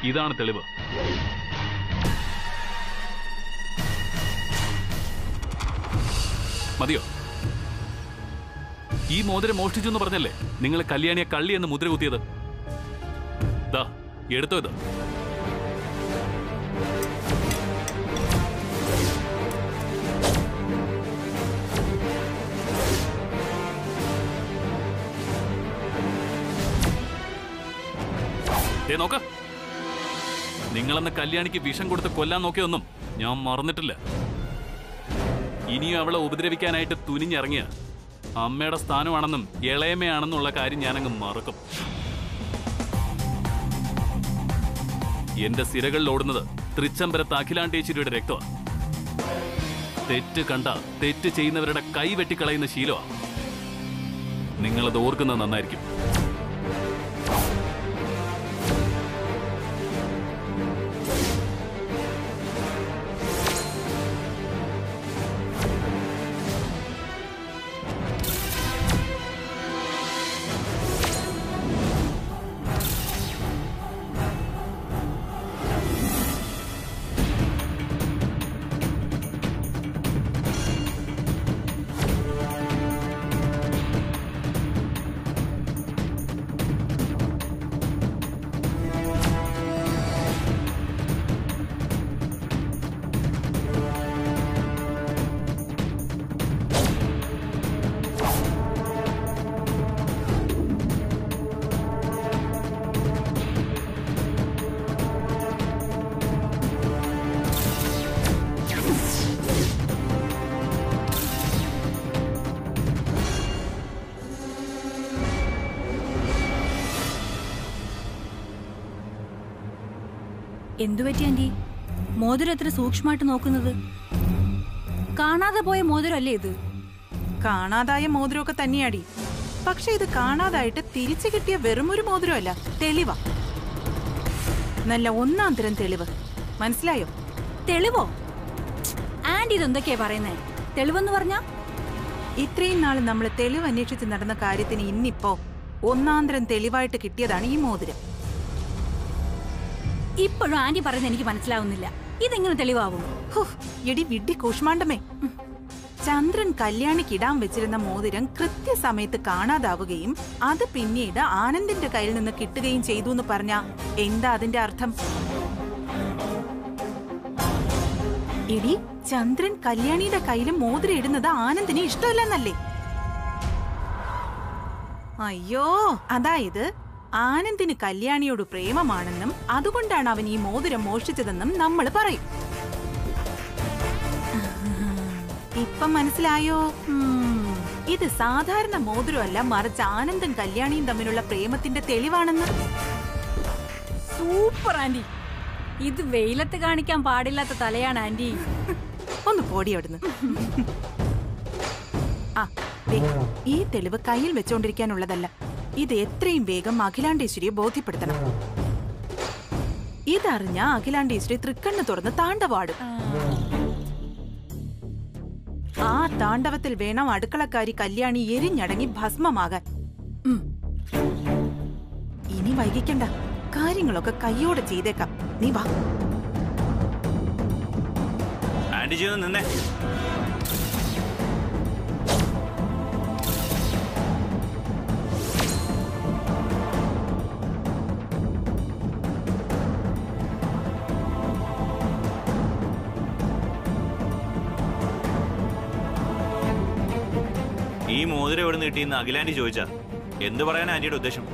ഇതാണ് തെളിവ്. മതിയോ? ഈ മോതിരം മോഷ്ടിച്ചു എന്ന് പറഞ്ഞല്ലേ നിങ്ങൾ കല്യാണിയെ കള്ളി എന്ന് മുദ്ര കുത്തിയത്? ദാ എടുത്തോ ഇത്. നോക്ക, നിങ്ങളന്ന് കല്യാണിക്ക് വിഷം കൊടുത്ത് കൊല്ലാൻ നോക്കിയൊന്നും ഞാൻ മറന്നിട്ടില്ല. ഇനിയും അവളെ ഉപദ്രവിക്കാനായിട്ട് തുനിഞ്ഞിറങ്ങിയ അമ്മയുടെ സ്ഥാനമാണെന്നും ഇളയമയാണെന്നുള്ള കാര്യം ഞാനങ്ങ് മറക്കും. എന്റെ സിരകളിൽ ഓടുന്നത് തൃച്ചംബരത്ത് അഖിലാണ്ടേശ്വരിയുടെ രക്തമാണ്. തെറ്റ് കണ്ട തെറ്റ് ചെയ്യുന്നവരുടെ കൈ വെട്ടിക്കളയുന്ന ശീലമാണ്. നിങ്ങളത് ഓർക്കുന്നത് നന്നായിരിക്കും. എന്തുപറ്റി ആന്റി? മോതിരം എത്ര സൂക്ഷ്മമായിട്ട് നോക്കുന്നത്? കാണാതെ പോയ മോതിരല്ലേ ഇത്? കാണാതായ മോതിരമൊക്കെ തന്നെയാടി. പക്ഷെ ഇത് കാണാതായിട്ട് തിരിച്ചു കിട്ടിയ വെറുമൊരു മോതിരമല്ല, തെളിവാ. നല്ല ഒന്നാം തരം തെളിവ്. മനസ്സിലായോ? തെളിവോ? ആന്റി ഇതെന്തൊക്കെയാ പറയുന്നേ? തെളിവെന്ന് പറഞ്ഞാ? ഇത്രയും നാൾ നമ്മൾ തെളിവ് അന്വേഷിച്ച് നടന്ന കാര്യത്തിന് ഇന്നിപ്പോ ഒന്നാം തരം തെളിവായിട്ട് കിട്ടിയതാണ് ഈ മോതിരം. ഇപ്പോഴും ആന്റി പറയുന്നത് എനിക്ക് മനസ്സിലാവുന്നില്ല. ഇതെങ്ങനെ തെളിവാവും? എടി വിഡ്ഢി കൂഷ്മാണ്ടമേ, ചന്ദ്രൻ കല്യാണിക്ക് ഇടാൻ വെച്ചിരുന്ന മോതിരം കൃത്യസമയത്ത് കാണാതാവുകയും അത് പിന്നീട് ആനന്ദിന്റെ കയ്യിൽ നിന്ന് കിട്ടുകയും ചെയ്തു എന്ന് പറഞ്ഞാ എന്താ അതിന്റെ അർത്ഥം? എടി, ചന്ദ്രൻ കല്യാണിയുടെ കയ്യിൽ മോതിരം ഇടുന്നത് ആനന്ദിന് ഇഷ്ടമല്ലെന്നല്ലേ? അയ്യോ, അതായത് ആനന്ദിന് കല്യാണിയോട് പ്രേമമാണെന്നും അതുകൊണ്ടാണ് അവൻ ഈ മോതിരം മോഷ്ടിച്ചതെന്നും നമ്മൾ പറയും. ഇപ്പം മനസ്സിലായോ? ഇത് സാധാരണ മോതിരമല്ല, മറിച്ച് ആനന്ദും കല്യാണിയും തമ്മിലുള്ള പ്രേമത്തിന്റെ തെളിവാണെന്ന്. Super anti. ഇത് വെയിലത്ത് കാണിക്കാൻ പാടില്ലാത്ത തലയാണ് ആന്റി. ഒന്ന് പോടി അവിടുന്ന്. ആ, ഈ തെളിവ് കയ്യിൽ വെച്ചോണ്ടിരിക്കാനുള്ളതല്ല. ഇത് എത്രയും വേഗം അഖിലാണ്ടേശ്വരിയെ ബോധ്യപ്പെടുത്തണം. ഇതറിഞ്ഞ അഖിലാണ്ടേശ്വരി തൃക്കണ്ണ് തുറന്ന് താണ്ഡവാടും. ആ താണ്ഡവത്തിൽ വേണം അടുക്കളക്കാരി കല്യാണി എരിഞ്ഞടങ്ങി ഭസ്മമാകാൻ. ഇനി വൈകിക്കണ്ട, കാര്യങ്ങളൊക്കെ കയ്യോടെ ചെയ്തേക്കാം. നീ വാ. ഈ മോതിരം എവിടെ നിന്ന് കിട്ടിയെന്ന് അഖിലാന്റി ചോദിച്ചാ എന്ത് പറയാനാ ആന്റിയുടെ ഉദ്ദേശം?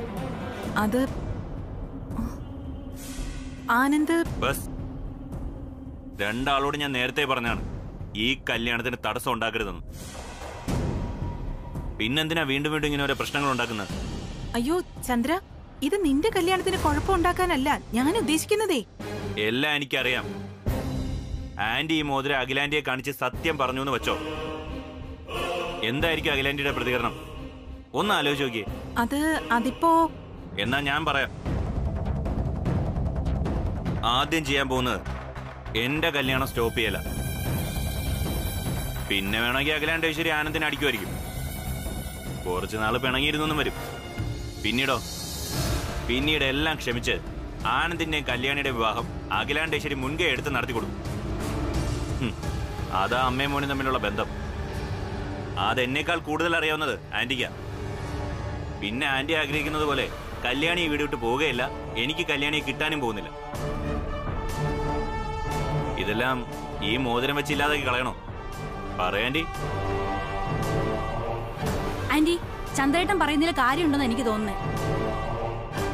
അത് ആനന്ദ്. ബസ്, രണ്ടാളോട് ഞാൻ നേരത്തെ പറഞ്ഞാണ് ഈ കല്യാണത്തിന് തടസ്സം ഉണ്ടാക്കരുതെന്ന്. പിന്നെന്തിനാ വീണ്ടും വീണ്ടും ഇങ്ങനെ ഓരോ പ്രശ്നങ്ങൾ ഉണ്ടാക്കുന്നത്? അയ്യോ ചന്ദ്ര, ഇത് നിന്റെ കല്യാണത്തിന് കുഴപ്പമുണ്ടാക്കാനല്ല ഞാൻ ഉദ്ദേശിക്കുന്നതേ. എല്ലാം എനിക്കറിയാം. ആന്റി ഈ മോതിരം അഖിലാന്റിയെ കാണിച്ച് സത്യം പറഞ്ഞു എന്ന് വെച്ചോ, എന്തായിരിക്കും അഖിലാന്റിയുടെ പ്രതികരണം? ഒന്ന് ആലോചിച്ച് നോക്കിയേ. അതിപ്പോ എന്നാ ഞാൻ പറയാം. ആദ്യം ചെയ്യാൻ പോകുന്നത് എന്റെ കല്യാണം സ്റ്റോപ്പ് ചെയ്യല. പിന്നെ വേണമെങ്കിൽ അഖിലാണ്ടേശ്വരി ആനന്ദിനെ അടിക്കുമായിരിക്കും. കുറച്ചു നാള് പിണങ്ങിയിരുന്നൊന്നും വരും. പിന്നീട് എല്ലാം ക്ഷമിച്ച് ആനന്ദിന്റെയും കല്യാണിയുടെ വിവാഹം അഖിലാണ്ടേശ്വരി മുൻകൈ എടുത്ത് നടത്തി കൊടുക്കും. അതാ അമ്മയും മോനും തമ്മിലുള്ള ബന്ധം. അതെന്നേക്കാൾ കൂടുതൽ അറിയാവുന്നത് ആന്റിക്കാ. പിന്നെ ആന്റി ആഗ്രഹിക്കുന്നത് പോലെ കല്യാണി വീട് വിട്ട് പോവുകയില്ല, എനിക്ക് കല്യാണിയെ കിട്ടാനും പോകുന്നില്ല. ഇതെല്ലാം ഈ മോതിരം വെച്ച് ഇല്ലാതാക്കി കളയണോ? പറയാൻറ്റി. ആന്റി, ചന്ദ്രേട്ടൻ പറയുന്നതിൽ കാര്യമുണ്ടെന്ന് എനിക്ക് തോന്നുന്നത്.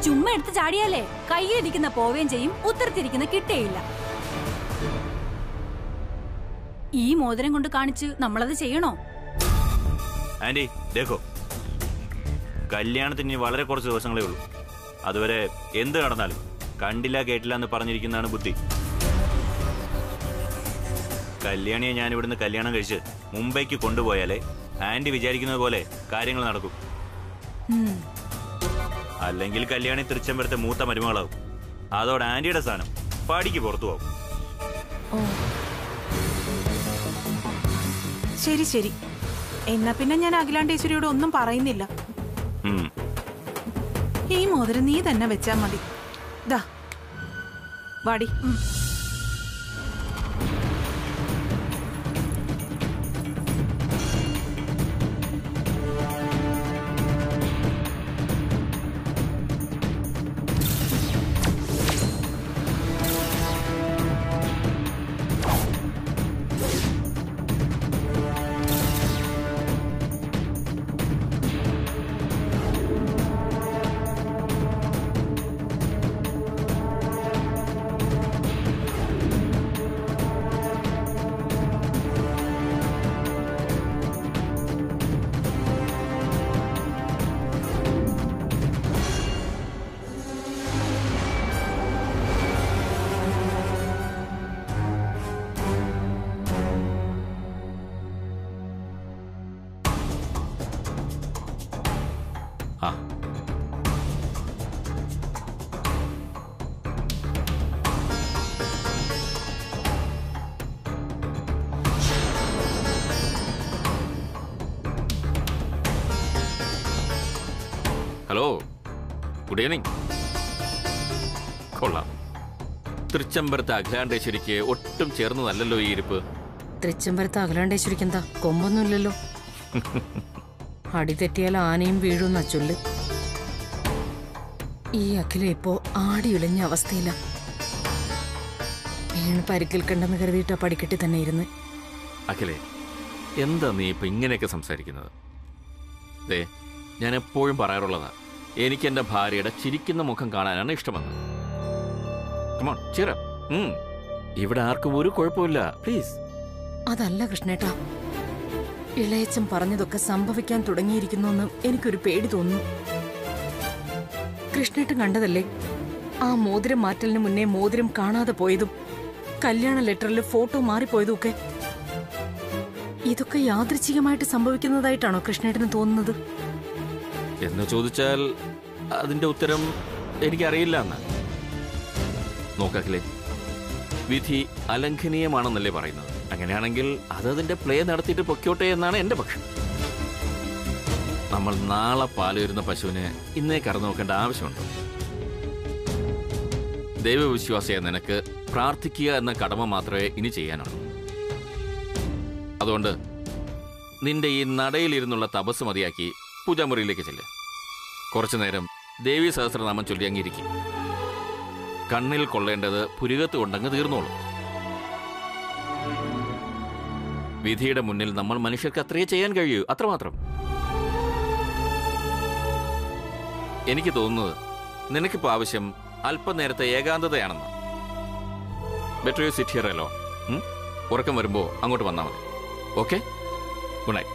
ചുമ്മാ എടുത്ത് ചാടിയാലേ കയ്യിലിരിക്കുന്ന പോവുകയും ചെയ്യും, ഉത്തരത്തിരിക്കുന്ന കിട്ടേയില്ല. ഈ മോതിരം കൊണ്ട് കാണിച്ച് നമ്മളത് ചെയ്യണോ? ആന്റി ദേഖോ, കല്യാണത്തിന് വളരെ കുറച്ച് ദിവസങ്ങളേ ഉള്ളൂ. അതുവരെ എന്ത് നടന്നാലും കണ്ടില്ല കേട്ടില്ല എന്ന് പറഞ്ഞിരിക്കുന്നതാണ് ബുദ്ധി. കല്യാണിയെ ഞാൻ ഇവിടുന്ന് കല്യാണം കഴിച്ച് മുംബൈക്ക് കൊണ്ടുപോയാലേ ആന്റി വിചാരിക്കുന്നത് പോലെ കാര്യങ്ങൾ നടക്കും. അല്ലെങ്കിൽ കല്യാണി തിരുച്ചമ്പരത്തെ മൂത്ത മരുമകളാവും. അതോടെ ആന്റിയുടെ സ്ഥാനം പാടിക്ക് പുറത്തു പോകും. ശരി ശരി, എന്നാ പിന്നെ ഞാൻ അഖിലാണ്ടേശ്വരിയോട് ഒന്നും പറയുന്നില്ല. ഈ മോതിരം നീ തന്നെ വെച്ചാ മതി. ദാ വാടി. Hello, good evening. കൊള്ളാം. തൃച്ചംബരത്ത് അഖിലാണ്ടേശ്വരിക്ക് ഒട്ടും ചേർന്നതല്ലല്ലോ ഈ ഇരിപ്പ്. തൃച്ചംബരത്ത് അഖിലാണ്ടേശ്വരിക്ക് എന്താ കൊമ്പൊന്നുമില്ലല്ലോ. അടി തെറ്റിയാൽ ആനയും വീഴുന്ന ചൊല്ല്. ഈ അഖില ഇപ്പോ ആടിയുലഞ്ഞ അവസ്ഥയില്ല. വീണ് പരിക്കേൽക്കണ്ടെന്ന് കരുതിയിട്ട് പടിക്കെട്ടി തന്നെ ഇരുന്ന്. അഖിലേ, എന്താ നീ ഇപ്പൊ ഇങ്ങനെയൊക്കെ സംസാരിക്കുന്നത്? ദേ, ഞാൻ എപ്പോഴും പറയാറുള്ളതാ, എനിക്ക് എന്റെ ഭാര്യയുടെ ചിരിക്കുന്ന മുഖം കാണാനാണ് ഇഷ്ടമെന്ന്. ഇവിടെ ആർക്കും ഒരു കുഴപ്പമില്ല, പ്ലീസ്. അതല്ല കൃഷ്ണേട്ടാ, ഇളയച്ചൻ പറഞ്ഞതൊക്കെ സംഭവിക്കാൻ തുടങ്ങിയിരിക്കുന്നു എന്ന് എനിക്കൊരു പേടി തോന്നുന്നു. കൃഷ്ണേട്ടൻ കണ്ടതല്ലേ ആ മോതിരം മാറ്റലിന് മുന്നേ മോതിരം കാണാതെ പോയതും കല്യാണ ലെറ്ററിൽ ഫോട്ടോ മാറിപ്പോയതും ഒക്കെ. ഇതൊക്കെ യാദൃച്ഛികമായിട്ട് സംഭവിക്കുന്നതായിട്ടാണോ കൃഷ്ണേട്ടന് തോന്നുന്നത്? എന്ന് ചോദിച്ചാൽ അതിന്റെ ഉത്തരം എനിക്കറിയില്ല എന്ന്. നോക്കല്ലേ, വിധി അലംഘനീയമാണെന്നല്ലേ പറയുന്നത്. അങ്ങനെയാണെങ്കിൽ അതതിന്റെ പ്ലേ നടത്തിയിട്ട് പൊക്കോട്ടെ എന്നാണ് എന്റെ പക്ഷം. നമ്മൾ നാളെ പാല് വരുന്ന പശുവിനെ ഇന്നേ കറന്നു നോക്കേണ്ട ആവശ്യമുണ്ടോ? ദൈവവിശ്വാസിയായ നിനക്ക് പ്രാർത്ഥിക്കുക എന്ന കടമ മാത്രമേ ഇനി ചെയ്യാനുള്ളൂ. അതുകൊണ്ട് നിന്റെ ഈ നടയിലിരുന്നുള്ള തപസ് മതിയാക്കി പൂജാമുറിയിലേക്ക് ചെല്ല്. കുറച്ചു നേരം ദേവീ സഹസ്രനാമം ചൊല്ലി അങ്ങിരിക്കും. കണ്ണിൽ കൊള്ളേണ്ടത് പുരികത്ത് കൊണ്ടങ്ങ് തീർന്നോളൂ. വിധിയുടെ മുന്നിൽ നമ്മൾ മനുഷ്യർക്ക് അത്രയേ ചെയ്യാൻ കഴിയൂ, അത്രമാത്രം. എനിക്ക് തോന്നുന്നത് നിനക്കിപ്പോ ആവശ്യം അല്പനേരത്തെ ഏകാന്തതയാണെന്ന്. Better you sit here alone. ഉറക്കം വരുമ്പോ അങ്ങോട്ട് വന്നാൽ മതി. Okay, good night.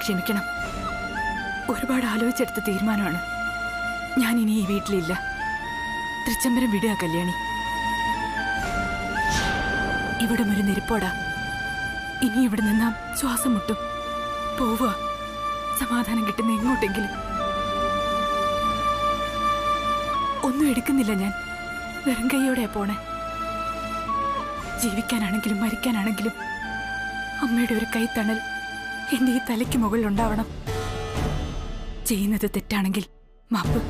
ക്ഷമിക്കണം. ഒരുപാട് ആലോചിച്ചെടുത്ത തീരുമാനമാണ്. ഞാൻ ഇനി ഈ വീട്ടിലില്ല. തൃച്ചംബരം വിടുക കല്യാണി. ഇവിടെ ഒരു നെരിപ്പോടാ. ഇനി ഇവിടെ നിന്നാ ശ്വാസം മുട്ടും. പോവുക. സമാധാനം കിട്ടുന്ന എങ്ങോട്ടെങ്കിലും. ഒന്നും എടുക്കുന്നില്ല ഞാൻ. വെറും കൈയോടെയാ പോണേ. ജീവിക്കാനാണെങ്കിലും മരിക്കാനാണെങ്കിലും അമ്മയുടെ ഒരു കൈത്തണൽ എന്റെ ഈ തലയ്ക്ക് മുകളിൽ ഉണ്ടാവണം. ചെയ്യുന്നത് തെറ്റാണെങ്കിൽ മാപ്പ്.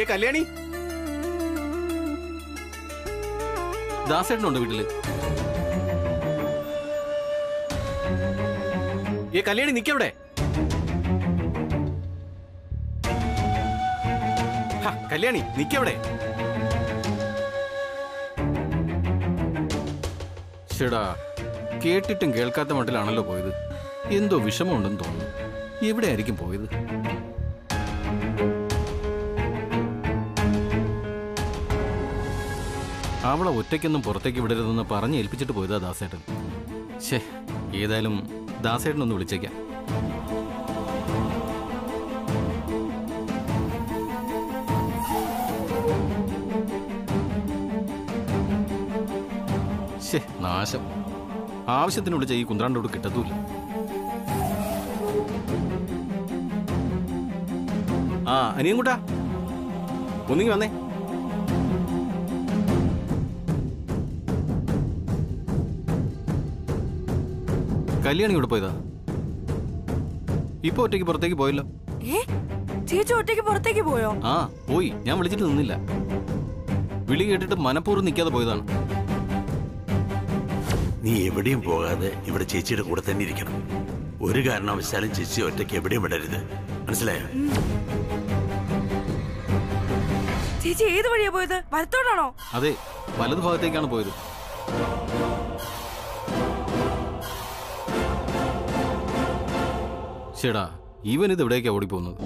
കല്യാണി, ദാസേട്ടനുണ്ട് വീട്ടില്. കല്യാണി നിക്കവിടെ. കല്യാണി നിക്കവിടെ. ചേടാ, കേട്ടിട്ടും കേൾക്കാത്ത മട്ടിലാണല്ലോ പോയത്. എന്തോ വിഷമമുണ്ടെന്ന് തോന്നുന്നു. എവിടെയായിരിക്കും പോയത്? അവളെ ഒറ്റയ്ക്കൊന്നും പുറത്തേക്ക് വിടരുതെന്ന് പറഞ്ഞ് ഏൽപ്പിച്ചിട്ട് പോയതാ ദാസേട്ടൻ. ശേ, ഏതായാലും ദാസേട്ടനൊന്ന് വിളിച്ചേക്കാം. ശേ, നാശം. ആവശ്യത്തിന് വിളിച്ച ഈ കുന്ത്രാണ്ടോട് കിട്ടത്തൂല്ല. അനിയൻ കൂട്ടാ, ഒന്നിങ്ങി വന്നേ. കല്യാണി ഇവിടെ പോയതാ. ഇപ്പൊ ഒറ്റയ്ക്ക് പുറത്തേക്ക് പോയല്ലോ. ചേച്ചി ഒറ്റയ്ക്ക് പുറത്തേക്ക് പോയോ? പോയി. ഞാൻ വിളിച്ചിട്ട് നിന്നില്ല. വിളി കേട്ടിട്ട് മനഃപൂർവ്വം നിൽക്കാതെ പോയതാണ്. നീ എവിടെയും പോകാതെ ഇവിടെ ചേച്ചിയുടെ കൂടെ തന്നെ ഇരിക്കണം. ഒരു കാരണവശാലും ചേച്ചി ഒറ്റയ്ക്ക് എവിടെയും വിടരുത്. മനസ്സിലായോ? ചേച്ചി ഏത് വഴിയാ പോയത്? വലത്തോടാണോ? അതെ, വലതു ഭാഗത്തേക്കാണ് പോയത്. ചേടാ, ഇവൻ ഇത് എവിടേക്കാ ഓടിപ്പോകുന്നത്?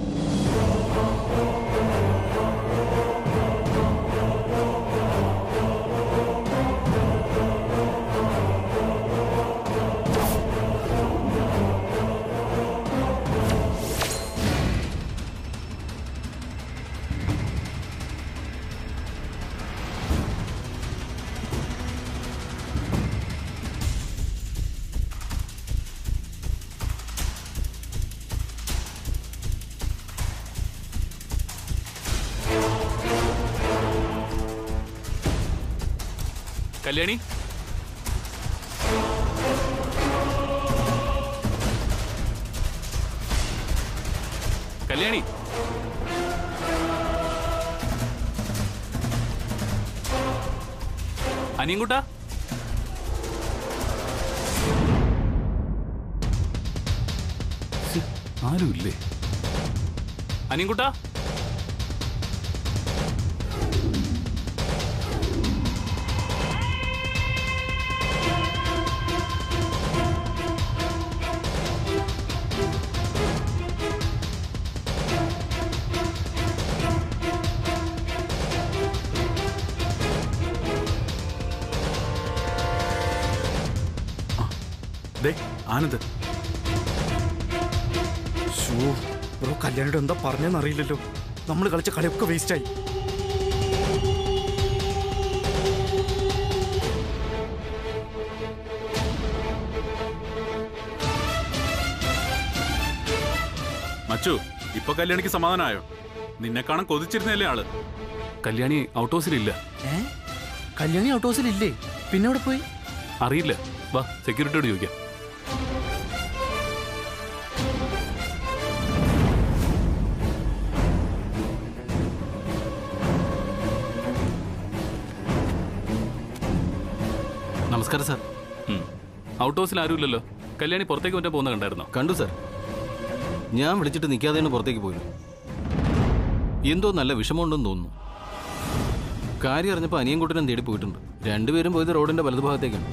കല്യാണി, കല്യാണി, അനിയൻകുട്ടാ, ആരുമില്ലേ? അനിയൻകുട്ടാ, ആനന്ദ്. ബ്രോ, കല്യാണിയോട് എന്താ പറഞ്ഞെന്നറിയില്ലല്ലോ. നമ്മൾ കളിച്ച കളിയൊക്കെ വേസ്റ്റായി. അച്ചു, ഇപ്പൊ കല്യാണിക്ക് സമാധാനമായോ? നിന്നെ കാണാൻ കൊതിച്ചിരുന്നല്ലേ ആള്. കല്യാണി ഔട്ട് ഹൗസിലില്ല. കല്യാണി ഔട്ട് ഹൗസിലില്ലേ? പിന്നെ അവിടെ പോയി അറിയില്ല. വാ, സെക്യൂരിറ്റിയോട് ചോദിക്കാം. നമസ്കാരം സാർ. ഔട്ട് ഹൗസിൽ ആരുമില്ലല്ലോ. കല്യാണി പുറത്തേക്ക് മറ്റേ പോകുന്ന കണ്ടായിരുന്നോ? കണ്ടു സാർ. ഞാൻ വിളിച്ചിട്ട് നിൽക്കാതെയാണ് പുറത്തേക്ക് പോയത്. എന്തോ നല്ല വിഷമമുണ്ടെന്ന് തോന്നുന്നു. കാര്യം അറിഞ്ഞപ്പോൾ അനിയൻകുട്ടനും തേടി പോയിട്ടുണ്ട്. രണ്ടുപേരും പോയത് റോഡിന്റെ വലതുഭാഗത്തേക്കാണ്.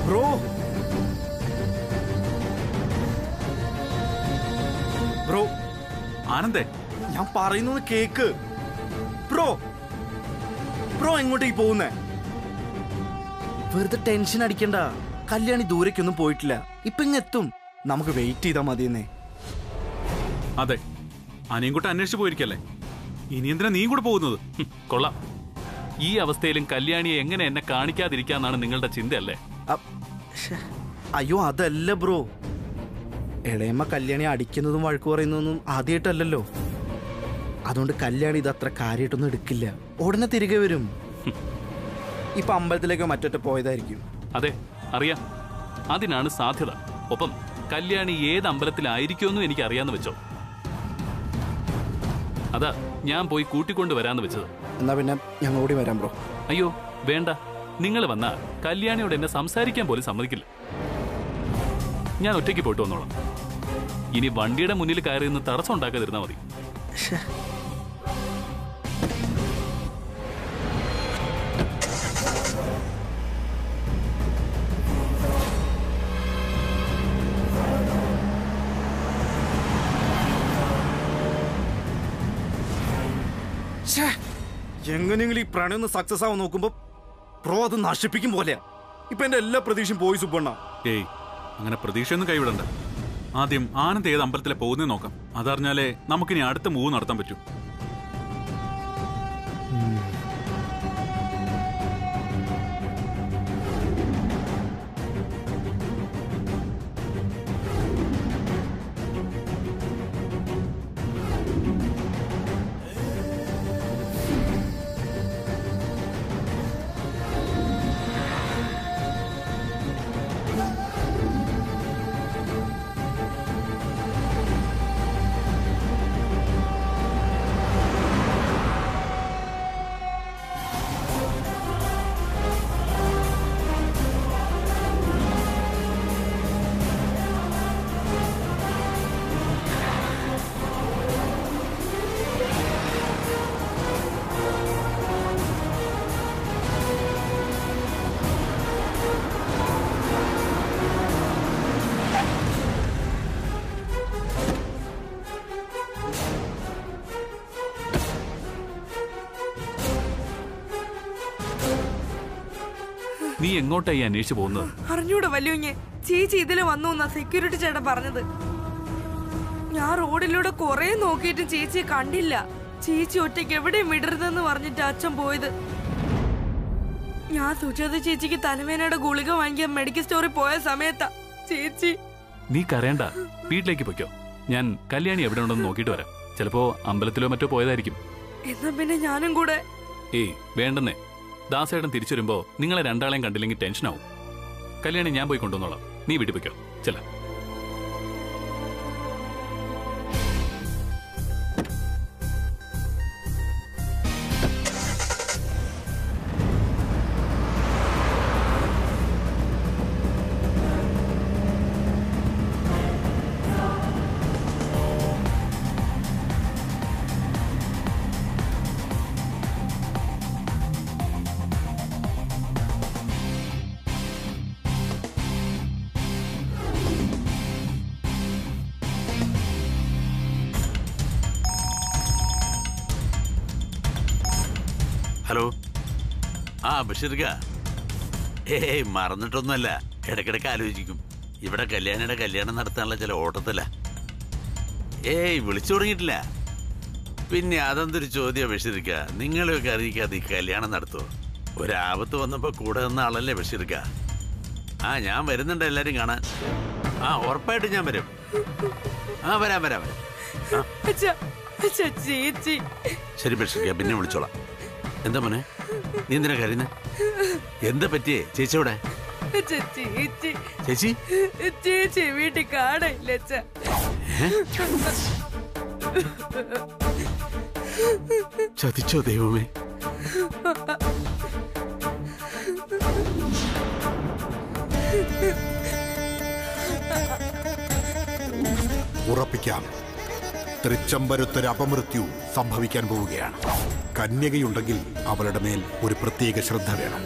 ബ്രോ, ബ്രോ, ആനന്ദേ, ഞാൻ പറയുന്നത് കേക്ക്. ബ്രോ, ബ്രോ എങ്ങോട്ടേക്ക് പോകുന്നേ? വെറുതെ ടെൻഷൻ അടിക്കണ്ട. കല്യാണി ദൂരേക്കൊന്നും പോയിട്ടില്ല. ഇപ്പൊ ഇങ്ങെത്തും. നമുക്ക് വെയിറ്റ് ചെയ്താൽ മതിയെന്നേ. അതെ, അനിയൻകുട്ടൻ അന്വേഷിച്ചു പോയിരിക്കല്ലേ. ഇനി എന്തിനാ നീ കൂടെ പോകുന്നത്? കൊള്ളാം. ഈ അവസ്ഥയിലും കല്യാണിയെ എങ്ങനെ എന്നെ കാണിക്കാതിരിക്കാന്നാണ് നിങ്ങളുടെ ചിന്തയല്ലേ? അയ്യോ, അതല്ല ബ്രോ. ഇളയമ്മ കല്യാണി അടിക്കുന്നതും വഴക്കു പറയുന്നതൊന്നും ആദ്യമായിട്ടല്ലല്ലോ. അതുകൊണ്ട് കല്യാണി ഇത് അത്ര കാര്യമായിട്ടൊന്നും എടുക്കില്ല. ഉടനെ തിരികെ വരും. ഇപ്പൊ അമ്പലത്തിലേക്കോ മറ്റൊറ്റ പോയതായിരിക്കും. അതെ, അറിയാം. അതിനാണ് സാധ്യത. ഒപ്പം കല്യാണി ഏത് അമ്പലത്തിലായിരിക്കുമെന്നും എനിക്ക് അറിയാന്ന് വെച്ചോ. അതാ ഞാൻ പോയി കൂട്ടിക്കൊണ്ട് വരാന്ന് വെച്ചത്. എന്നാ പിന്നെ ഞങ്ങൾ ഓടി വരാം ബ്രോ. അയ്യോ വേണ്ട, നിങ്ങൾ വന്നാ കല്യാണിയോട് എന്നെ സംസാരിക്കാൻ പോലും സമ്മതിക്കില്ല. ഞാൻ ഒറ്റയ്ക്ക് പോയിട്ട് വന്നോളാം. ഇനി വണ്ടിയുടെ മുന്നിൽ കയറി നിന്ന് തടസ്സം ഉണ്ടാക്കാതിരുന്നാ മതി. എങ്ങനെയെങ്കിലും ഈ പ്രണയം ഒന്ന് സക്സസ് ആവാൻ നോക്കുമ്പോ പ്രോ അത് നശിപ്പിക്കും പോലെയാ. ഇപ്പൊ എന്റെ എല്ലാ പ്രതീക്ഷയും പോയി സുബ്ബണ്ണ. ഏയ്, അങ്ങനെ പ്രതീക്ഷയൊന്നും കൈവിടണ്ട. ആദ്യം ആനന്ദ് ഏത് അമ്പലത്തിലെ പോകുന്നേ നോക്കാം. അതറിഞ്ഞാലേ നമുക്കിനി അടുത്ത മൂവ് നടത്താൻ പറ്റൂ. നീ എങ്ങോട്ടായി അന്വേഷിച്ചു പോകുന്നത്? അറിഞ്ഞൂടെ വല്യോഞ്ഞ്. ചേച്ചി ഇതില് വന്നു എന്നാ സെക്യൂരിറ്റി ചേട്ടൻ പറഞ്ഞത്. ഞാൻ റോഡിലൂടെ കൊറേ നോക്കിയിട്ട് ചേച്ചിയെ കണ്ടില്ല. ചേച്ചി ഒറ്റയ്ക്ക് എവിടെയും വിടരുതെന്ന് പറഞ്ഞിട്ട് അച്ഛൻ പോയത്. ഞാൻ സുജാത ചേച്ചിക്ക് തലവേനയുടെ ഗുളിക വാങ്ങിക്കാൻ മെഡിക്കൽ സ്റ്റോറിൽ പോയ സമയത്താ ചേച്ചി. നീ കരയണ്ട, വീട്ടിലേക്ക് പൊയ്ക്കോ. ഞാൻ കല്യാണി എവിടെ ഉണ്ടെന്ന് നോക്കിയിട്ട് വരാം. ചിലപ്പോ അമ്പലത്തിലോ മറ്റോ പോയതായിരിക്കും. എന്നാ പിന്നെ ഞാനും കൂടെ. ഏയ് വേണ്ടെന്നേ. ദാസേട്ടൻ തിരിച്ചു വരുമ്പോ നിങ്ങളെ രണ്ടാളെയും കണ്ടില്ലെങ്കിൽ ടെൻഷനാവും. കല്യാണി ഞാൻ പോയി കൊണ്ടുവന്നോളാം. നീ വീട്ടിൽ പൊയ്ക്കോ. ചെല. ഹലോ. ആ ബഷീർക്ക, ഏയ് മറന്നിട്ടൊന്നുമല്ല. ഇടയ്ക്കിടയ്ക്ക് ആലോചിക്കും. ഇവിടെ കല്യാണിയുടെ കല്യാണം നടത്താനുള്ള ചില ഓട്ടത്തില്ല. ഏയ് വിളിച്ചു തുടങ്ങിയിട്ടില്ല. പിന്നെ അതെന്തൊരു ചോദ്യം ബഷീർക്ക, നിങ്ങളെയൊക്കെ അറിയിക്കാതെ ഈ കല്യാണം നടത്തുമോ? ഒരാപത്ത് വന്നപ്പോ കൂടെ നിന്ന ആളല്ലേ ബഷീർക്ക. ആ ഞാൻ വരുന്നുണ്ട് എല്ലാരും കാണാൻ. ആ ഉറപ്പായിട്ട് ഞാൻ വരും. ആ വരാം വരാം വരാം. ശരി ബഷീർക്ക, പിന്നെ വിളിച്ചോളാം. എന്താ മോനെ, നീ എന്തിനാ കരുതുന്നെ? എന്താ പറ്റിയേ? ചേച്ചിയോടെ? ചേച്ചി ചേച്ചി വീട്ടിൽ കാണയില്ല. ചതിച്ചോ ദൈവമേ? ഉറപ്പിക്കാം, തൃച്ചംബരത്തൊരു അപമൃത്യു സംഭവിക്കാൻ പോവുകയാണ്. കന്യകയുണ്ടെങ്കിൽ അവളുടെ മേൽ ഒരു പ്രത്യേക ശ്രദ്ധ വേണം.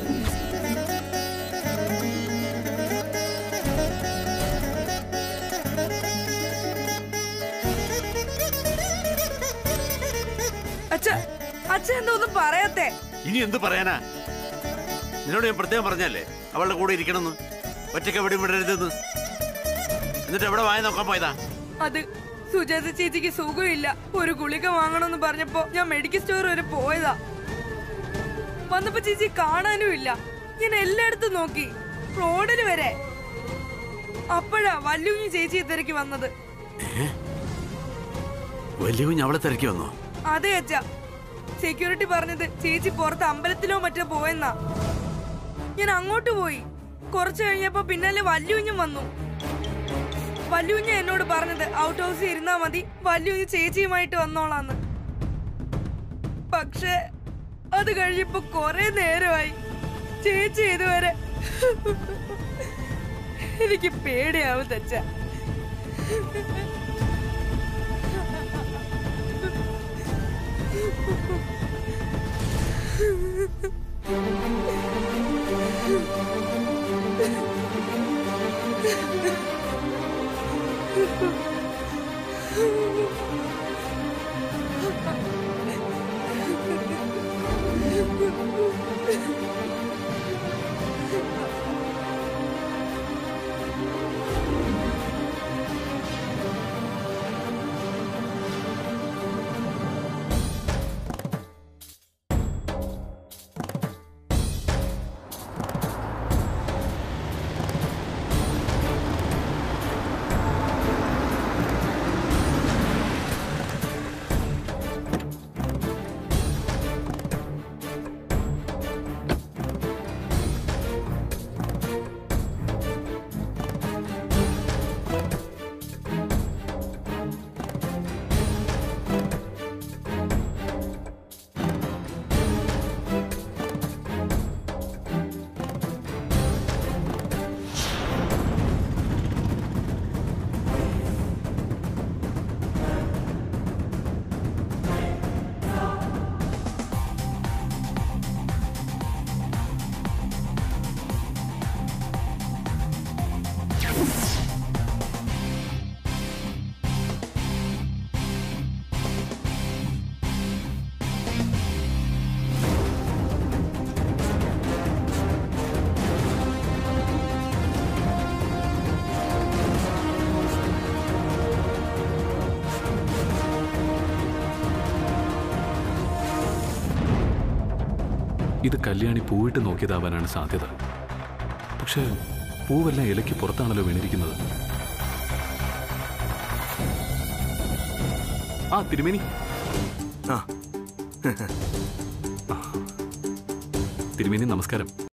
അച്ഛൻ എന്തോന്നും പറയാത്തെ? ഇനി എന്ത് പറയാനാ? നിന്നോട് ഞാൻ പ്രത്യേകം പറഞ്ഞല്ലേ അവളുടെ കൂടെ ഇരിക്കണമെന്ന്, ഒറ്റയ്ക്ക് എവിടെ വിടരുതെന്ന്. എന്നിട്ട് എവിടെ വായ നോക്കാൻ പോയതാ? അത് സുജാത ചേച്ചിക്ക് സുഖമില്ല, ഒരു ഗുളിക വാങ്ങണമെന്ന് പറഞ്ഞപ്പോ ഞാൻ മെഡിക്കൽ സ്റ്റോർ വരെ പോയതാ. വന്നപ്പോ ചേച്ചി കാണാനും ഇല്ല. ഞാൻ എല്ലായിടത്തും നോക്കി, റോഡിൽ വരെ. അപ്പോഴാ വല്യുഞ്ഞി ചേച്ചിയെ തിരക്കി വന്നത്. വല്യുഞ്ഞി അവളെ തിരക്കി വന്നോ? അതെ അച്ഛാ, സെക്യൂരിറ്റി പറഞ്ഞത് ചേച്ചി പുറത്ത് അമ്പലത്തിലോ മറ്റോ പോയെന്നാ. ഞാൻ അങ്ങോട്ട് പോയി. കുറച്ചു കഴിഞ്ഞപ്പോ പിന്നാലെ വല്യുഞ്ഞും വന്നു. വല്യുഞ്ഞ എന്നോട് പറഞ്ഞത് ഔട്ട് ഹൗസിൽ ഇരുന്നാ മതി, വല്യുഞ്ഞ് ചേച്ചിയുമായിട്ട് വന്നോളാന്ന്. പക്ഷെ അത് കഴിഞ്ഞപ്പോ കൊറേ നേരമായി, ചേച്ചി ഇതുവരെ. എനിക്ക് പേടിയാവും തച്ച. ഇത് കല്യാണി പൂവിട്ട് നോക്കിയതാവാനാണ് സാധ്യത. പക്ഷേ പൂവെല്ലാം ഇലയ്ക്ക് പുറത്താണല്ലോ വീണിരിക്കുന്നത്. ആ തിരുമേനി, തിരുമേനി നമസ്കാരം.